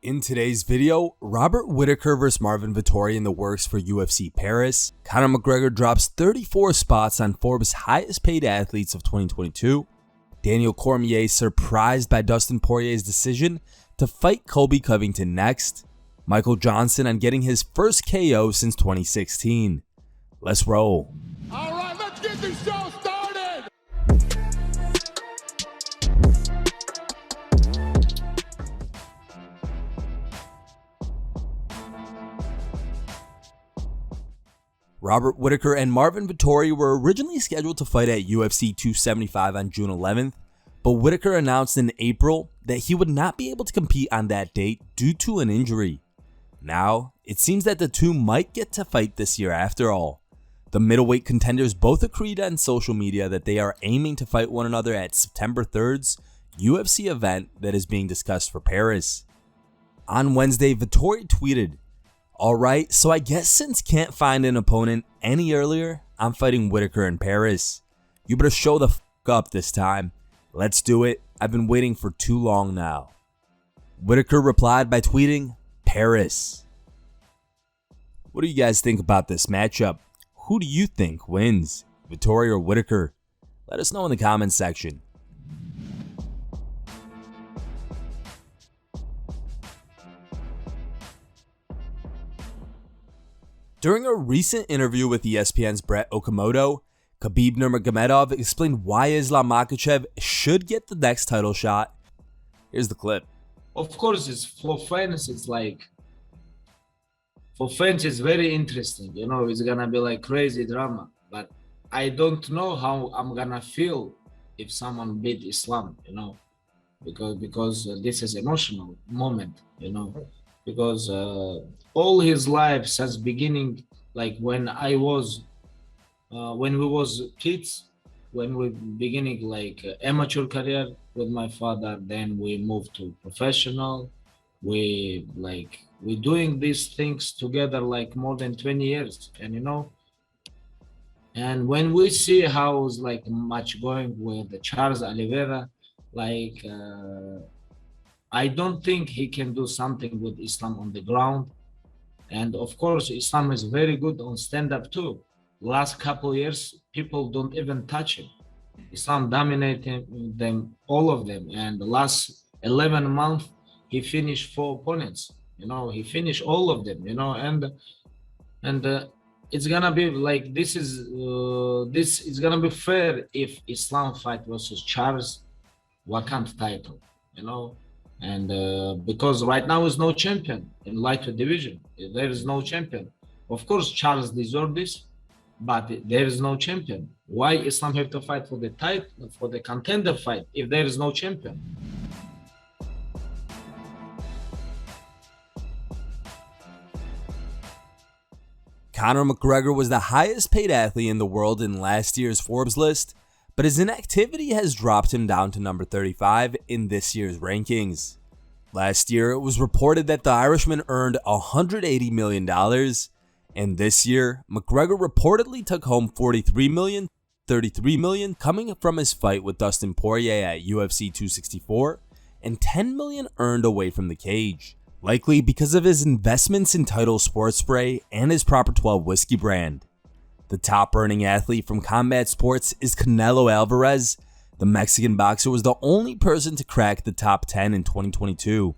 In today's video, Robert Whittaker vs Marvin Vettori in the works for UFC Paris. Conor McGregor drops 34 spots on Forbes' highest paid athletes of 2022. Daniel Cormier surprised by Dustin Poirier's decision to fight Colby Covington next. Michael Johnson on getting his first KO since 2016. Let's roll. All right, let's get this show started. Robert Whittaker and Marvin Vettori were originally scheduled to fight at UFC 275 on June 11th, but Whittaker announced in April that he would not be able to compete on that date due to an injury. Now, it seems that the two might get to fight this year after all. The middleweight contenders both agreed on social media that they are aiming to fight one another at September 3rd's UFC event that is being discussed for Paris. On Wednesday, Vettori tweeted, "Alright, so I guess since can't find an opponent any earlier, I'm fighting Whittaker in Paris. You better show the f*** up this time. Let's do it. I've been waiting for too long now." Whittaker replied by tweeting, "Paris." What do you guys think about this matchup? Who do you think wins, Vettori or Whittaker? Let us know in the comments section. During a recent interview with ESPN's Brett Okamoto, KHABIB NURMAGOMEDOV explained why Islam Makhachev should get the next title shot. Here's the clip. Of course, it's for fans. It's like, for fans, it's very interesting. You know, it's gonna be like crazy drama. But I don't know how I'm gonna feel if someone beat Islam. You know, because this is emotional moment. You know, because all his life since beginning, like when we was kids, when we beginning like amateur career with my father, then we moved to professional. We doing these things together like more than 20 years, and you know, and when we see how's like much going with Charles Oliveira, like I don't think he can do something with Islam on the ground. And of course, Islam is very good on stand-up too. Last couple years, people don't even touch him. Islam dominating them, all of them. And the last 11 months, he finished 4 opponents. You know, he finished all of them. You know, and it's gonna be like this is gonna be fair if Islam fight versus Charles vacant title. You know. And because right now is no champion in lightweight division, there is no champion. Of course, Charles deserves this, but there is no champion. Why Islam have to fight for the title, for the contender fight, if there is no champion? Conor McGregor was the highest paid athlete in the world in last year's Forbes list, but his inactivity has dropped him down to number 35 in this year's rankings. Last year, it was reported that the Irishman earned $180 million, and this year, McGregor reportedly took home $43 million, $33 million coming from his fight with Dustin Poirier at UFC 264, and $10 million earned away from the cage, likely because of his investments in Title Sports Spray and his Proper 12 whiskey brand. The top earning athlete from combat sports is Canelo Alvarez. The Mexican boxer was the only person to crack the top 10 in 2022.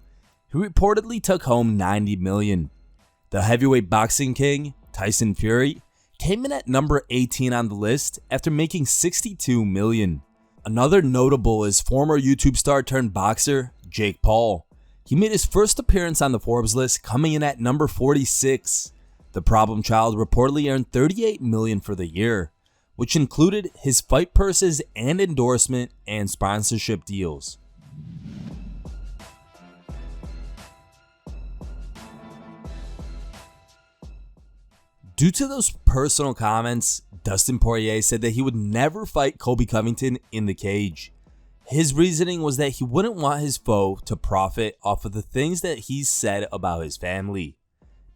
He reportedly took home $90 million. The heavyweight boxing king, Tyson Fury, came in at number 18 on the list after making $62 million. Another notable is former YouTube star turned boxer, Jake Paul. He made his first appearance on the Forbes list, coming in at number 46. The problem child reportedly earned $38 million for the year, which included his fight purses and endorsement and sponsorship deals. Due to those personal comments, Dustin Poirier said that he would never fight Colby Covington in the cage. His reasoning was that he wouldn't want his foe to profit off of the things that he's said about his family.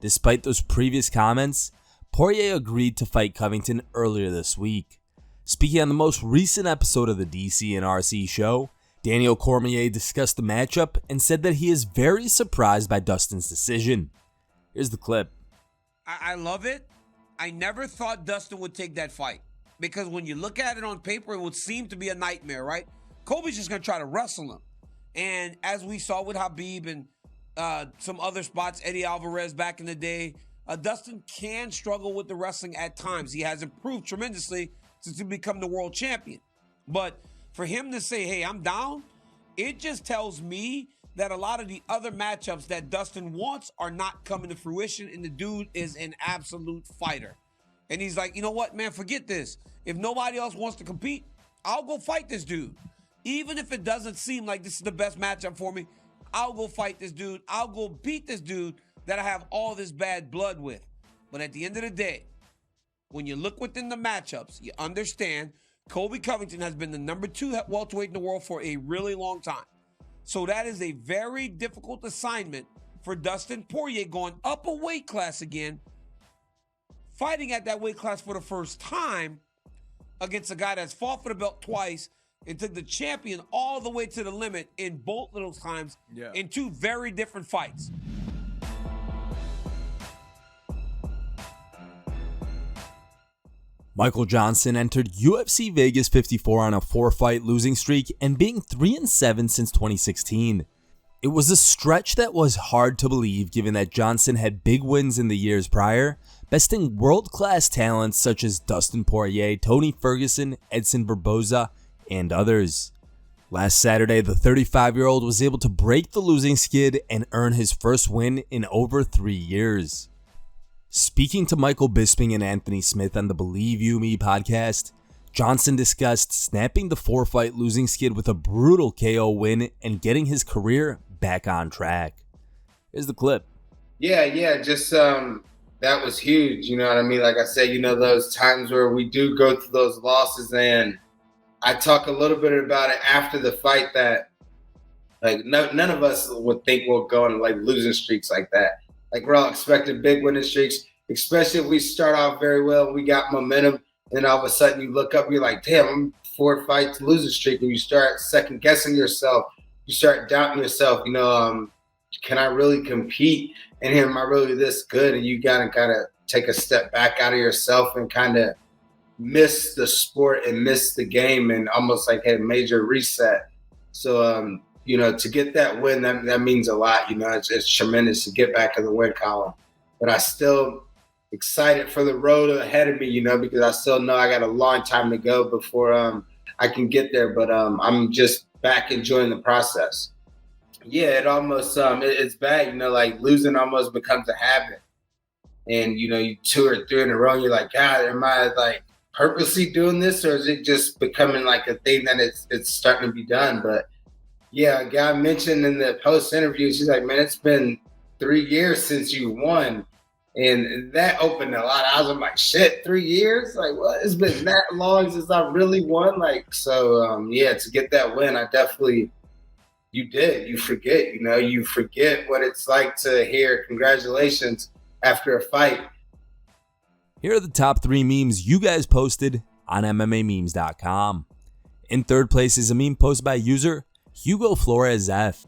Despite those previous comments, Poirier agreed to fight Covington earlier this week. Speaking on the most recent episode of the DC and RC show, Daniel Cormier discussed the matchup and said that he is very surprised by Dustin's decision. Here's the clip. I love it. I never thought Dustin would take that fight because when you look at it on paper, it would seem to be a nightmare, right? Colby's just going to try to wrestle him. And as we saw with KHABIB and some other spots, Eddie Alvarez back in the day, Dustin can struggle with the wrestling at times. He has improved tremendously since he become the world champion. But for him to say, hey, I'm down, it just tells me that a lot of the other matchups that Dustin wants are not coming to fruition, and the dude is an absolute fighter. And he's like, you know what, man, forget this. If nobody else wants to compete, I'll go fight this dude. Even if it doesn't seem like this is the best matchup for me, I'll go fight this dude. I'll go beat this dude that I have all this bad blood with. But at the end of the day, when you look within the matchups, you understand Colby Covington has been the #2 welterweight in the world for a really long time. So that is a very difficult assignment for Dustin Poirier, going up a weight class again, fighting at that weight class for the first time against a guy that's fought for the belt twice and took the champion all the way to the limit in both of those times in two very different fights. Michael Johnson entered UFC Vegas 54 on a 4-fight losing streak and being 3-7 since 2016. It was a stretch that was hard to believe given that Johnson had big wins in the years prior, besting world-class talents such as Dustin Poirier, Tony Ferguson, Edson Barboza, and others. Last Saturday, the 35-year-old was able to break the losing skid and earn his first win in over 3 years. Speaking to Michael Bisping and Anthony Smith on the Believe You Me podcast, Johnson discussed snapping the 4-fight losing skid with a brutal KO win and getting his career back on track. Here's the clip. Yeah, just that was huge, you know what I mean? Like I said, you know, those times where we do go through those losses, and I talk a little bit about it after the fight that, like, none of us would think we'll go on, like, losing streaks like that. Like, we're all expecting big winning streaks, especially if we start off very well, we got momentum, and all of a sudden you look up, you're like, damn, I'm 4 fights losing streak, and you start second guessing yourself. You start doubting yourself, you know, can I really compete? And am I really this good? And you gotta kind of take a step back out of yourself and kind of miss the sport and miss the game and almost like a major reset. So, you know, to get that win, that means a lot. You know, it's tremendous to get back in the win column. But I still excited for the road ahead of me, you know, because I still know I got a long time to go before I can get there. But I'm just back enjoying the process. Yeah, it almost it's bad, you know, like losing almost becomes a habit. And, you know, you 2 or 3 in a row, and you're like, God, am I like purposely doing this, or is it just becoming like a thing that it's starting to be done? But yeah, a guy mentioned in the post interview, she's like, man, it's been 3 years since you won. And that opened a lot. I was like, shit, 3 years? Like, what? It's been that long since I really won? Like, so, yeah, to get that win, I definitely, you forget, you know, you forget what it's like to hear congratulations after a fight. Here are the top 3 memes you guys posted on MMAmemes.com. In third place is a meme posted by user Hugo Flores F.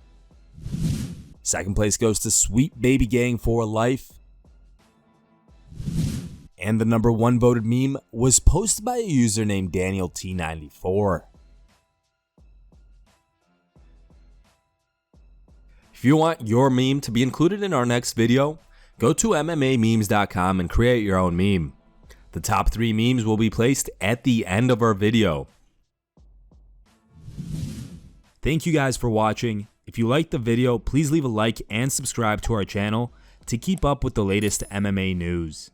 Second place goes to Sweet Baby Gang for Life. And the number 1 voted meme was posted by a user named Daniel T94. If you want your meme to be included in our next video, go to MMAmemes.com and create your own meme. The top 3 memes will be placed at the end of our video. Thank you guys for watching. If you liked the video, please leave a like and subscribe to our channel to keep up with the latest MMA news.